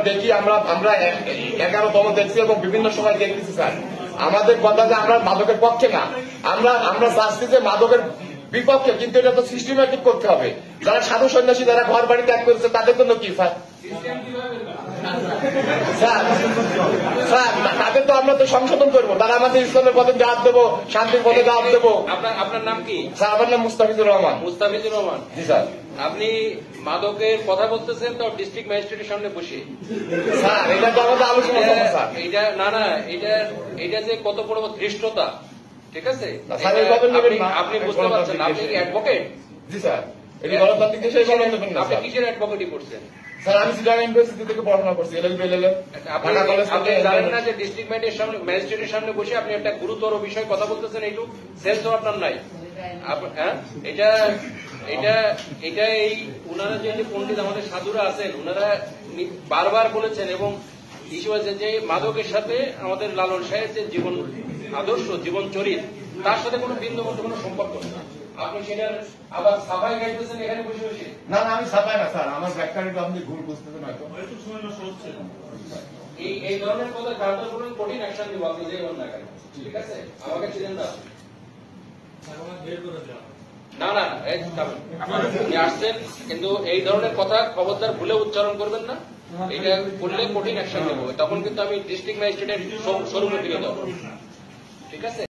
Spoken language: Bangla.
দেখি, আমরা 11তম দেখছি এবং বিভিন্ন সময় দেখতেছি স্যার। আমাদের কথা যে আমরা মাদকের পক্ষে না, আমরা চাচ্ছি যে মাদকের বিপক্ষে, কিন্তু এটা তো সিস্টেমেটিক করতে হবে। যারা সাধু সন্ন্যাসী, যারা ঘর বাড়ি ত্যাগ করেছে, তাদের জন্য কি স্যার? তাদের তো আমরা তো সংশোধন করবো, তারা আমাদের ইসলামের পথে দাওয়াত দেবো, শান্তির পথে দাওয়াত দেবো। আপনার নাম কি? স্যার আমার নাম মুস্তাফিজুর রহমান। মুস্তাফিজুর রহমান। জি স্যার। আপনি মাদকের কথা বলতেছেন তো ডিস্ট্রিক্ট ম্যাজিস্ট্রেটের সামনে বসে? স্যার এটা তো আমাদের আলোচনা করবো স্যার। এটা না, এটা যে কত বড় ধৃষ্টতা, ঠিক আছে? আপনি বুঝতে পারছেন, আপনি কি অ্যাডভোকেট? জি স্যার। এটা গণতান্ত্রিক দেশে আপনি কিসের অ্যাডভোকেটই করছেন? স্যার আমি সিলেট ইউনিভার্সিটি থেকে পড়াশোনা করছি, আপনি জানেন না যে ডিস্ট্রিক্ট ম্যাজিস্ট্রেটের সামনে বসে আপনি একটা গুরুতর বিষয় কথা বলতেছেন? এইটুকু সেন্স তো আপনার নাই। হ্যাঁ, এটা এই উনারা যে পণ্ডিত আমাদের সাধুরা আছেন, উনারা বারবার বলেছেন এবং ইস্যু আছে যে মাদকের সাথে আমাদের লালন সাহেব যে জীবন আদর্শ, জীবন চরিত, তার সাথে কোনো বিন্দুমাত্র কোনো সম্পর্ক নেই। আপনি সেটার আবার সাফাই গাইতেছেন এখানে বসে বসে? না, আমি সাফাই না স্যার, আমার ব্যাখ্যাটা আপনি ভুল বুঝতেছেন হয়তো। এই ধরনের কথা কার্যকর করুন, কঠিন অ্যাকশন দিব আপনি যে কোন না কেন, ঠিক আছে? আমাকে ছিলেন না না আপনি আসছেন, কিন্তু এই ধরনের কথা খবরদার ভুলে উচ্চারণ করবেন না। এটা করলে কঠিন অ্যাকশন নেব, তখন কিন্তু আমি ডিস্ট্রিক্ট ম্যাজিস্ট্রেটের স্বরূপের দিকে যাবো, ঠিক আছে?